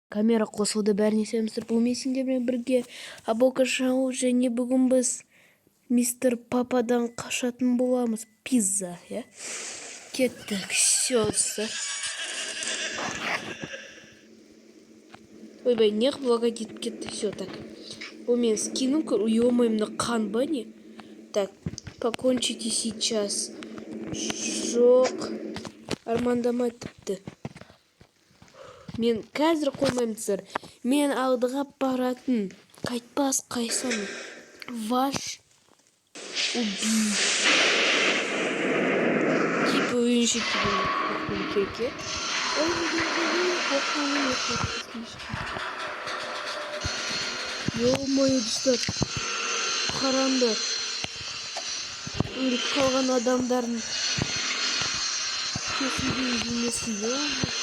Камера қосылды, бәріне сәлемдер. Бұл мен сендермен бірге Абока Шоу, және бүгін біз мистер Пападан қашатын боламыз. Пизза, я? Кеттік, все. Ойбай, не қылуға кетіп кетті, все так. Бұл мен скинім көр, ё-моё, қан ба не? Так, покончите сейчас. Жоқ, армандамай тіпті. Мен қазір қоймаймын. Мен алдыға баратын. Қайтпас қайсам. Ваш убий. Типа ойыншы кеке. Ё-моё, достар. Қаранды. Өліп қалған адамдардың кесілген денесі. Ё-моё.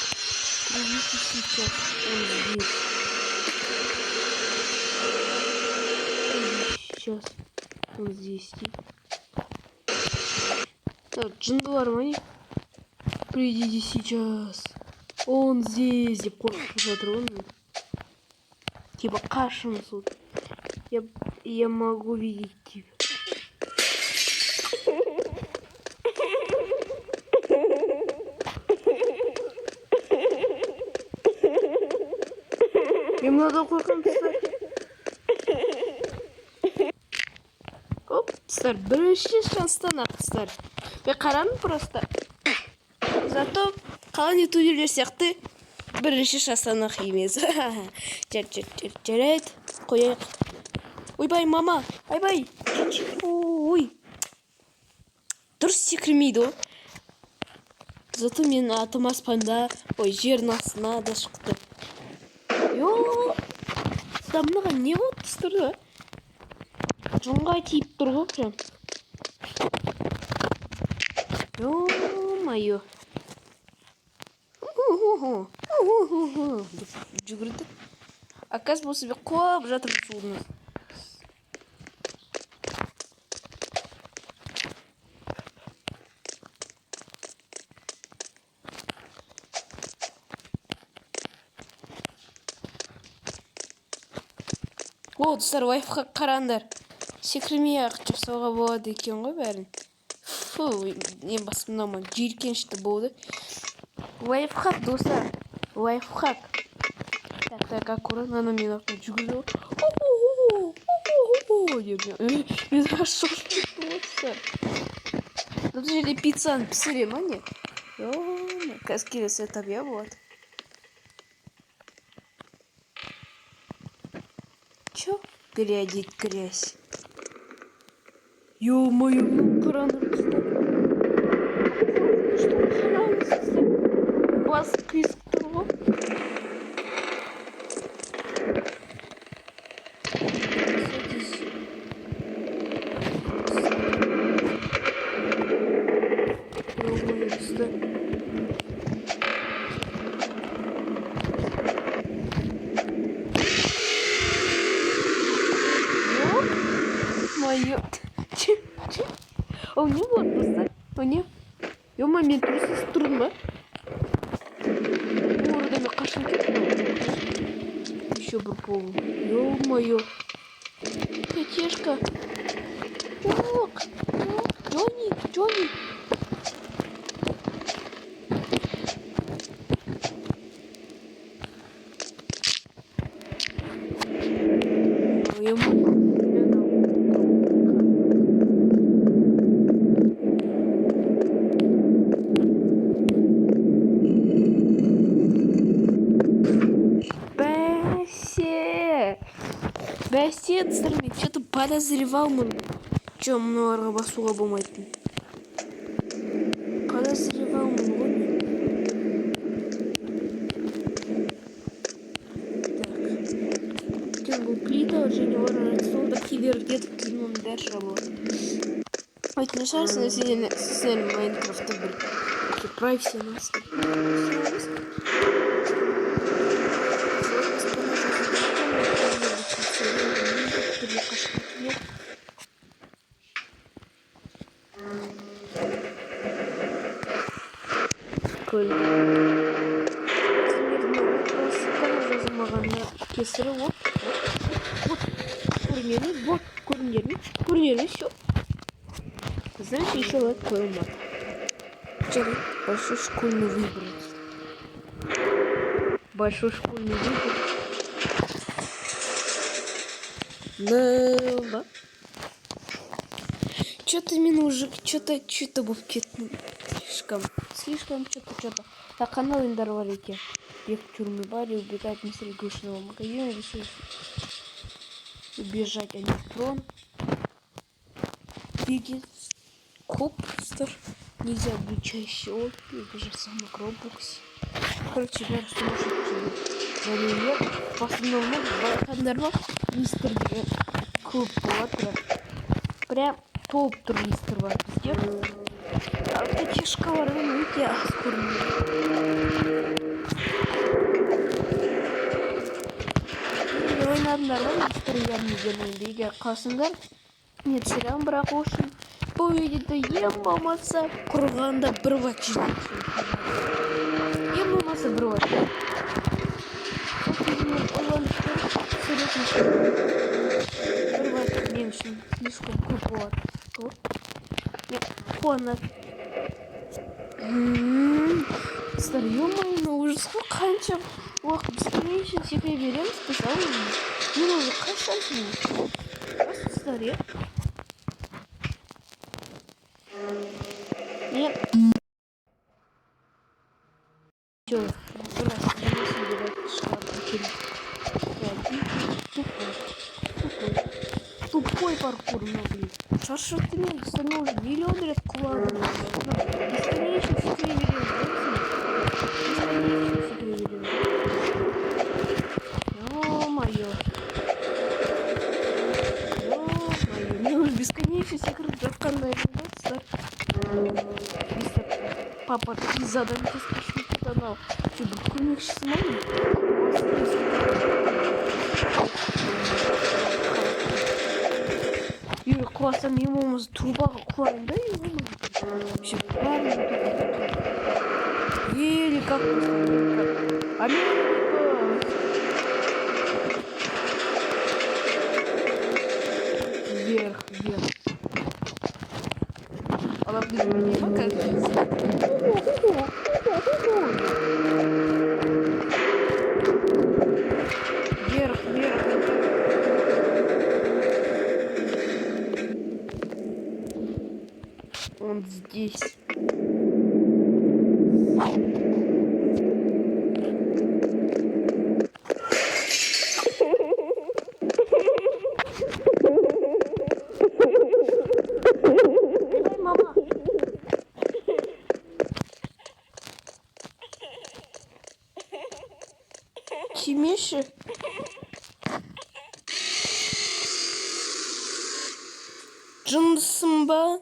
Сейчас он здесь. Сейчас он здесь. Так, джиндуар, мани. Придите сейчас. Он здесь. Деп қорқып жатыр он. Типа қашын суд. Я могу видеть тебя. Им надо қойқамсыздар. Оп, сіздер, бірінші шанстан ақсыздар. Мен қарамын просто. Зато қалан ютуберлер сияқты бірінші шанстан ақ емес. Жарайды, қояйық. Ойбай, мама, айбай. Ой. Дұрыс секірмейді о. Зато мен атым аспанда, жердің астына да шықты. Йоо, дамнаға не болды тұстырды? Жонға тиіп тұр ғой прям. Йо-майо. Жүгірді. Аказ бұл себе қоп жатыр суырмыз. О, достар, лайфхак қараңдар. Секірмей ақ жасауға болады екен ғой бәрін. Фу, ең басымнан ма жиіркенішті болды. Лайфхак, достар. Лайфхак. Так, аккуратно, ана мен артына жүгірді. Мен ашық достар. Бұл жерде пиццаны пісірем, а не? Қазір келесі табия болады. Чё? Переодеть грязь. Ё-моё, краны. Что краны? Баска из того. Садись. Ё-моё, что? Моё. А у него просто. У него. Ё-моё, мен тұрсыз тұрдым ба? Орда мен қашын кетті. Еще бір пол. Ё-моё. Котешка. Джонни. Бәсе, мен что-то подозревалмын. Чё, мыналарға басуға болмайтын. Подозревалмын ғой. Так. Бұл плита, және олар столда кибер где-то киноның бәрі жабылады. Айтын шығарсың, сен Майнкрафтта бір прайвси насты. прикольно. Кесірі вот. Көрінер ме? Все. Знаете, еще вот такой мат. Большой школьный выбор. Да. Что-то минужик, что-то бufket слишком что-то. Так, канал Индарварики. Бег в тюрьме Барри, убегать на средушного магазина, решил убежать Анифрон. Беги, Копстер. Нельзя быть чаще опи, бежать сам на Кробоксе. Короче, я сумасшедший. Галилея, в основном, Бахандерва, мистер Клуб Поттера. Прям топ-туристер везде. А эти шкалары, ну, я скурные. Ойнадылар ғой мистер егер қасыңдар нет сериал бірақ үшін бұл видеода ең болмаса құрғанда бір ватт ең болмаса бір ватт бір ватт мен үшін слишком көп болады қуанады ё-моё, ну ужас қанша уақыт бесконечно секре береміз біз ау мен уже қашан просто иә нет всё тупой паркур, ну блин. Что ты мне уже миллион лет кладу. Бесконечно секре берем. Ё-моё. Мне уже бесконечно секре жатқандай болмаса. Папа такие задания скажут канал. Ты бы көмекшісі ма? Юрий классом ему трубаға құлайын да вообще бәрін еле как Америка вверх она без меня покажется вверх он здесь. Мама. Тимеши. Джунсымба.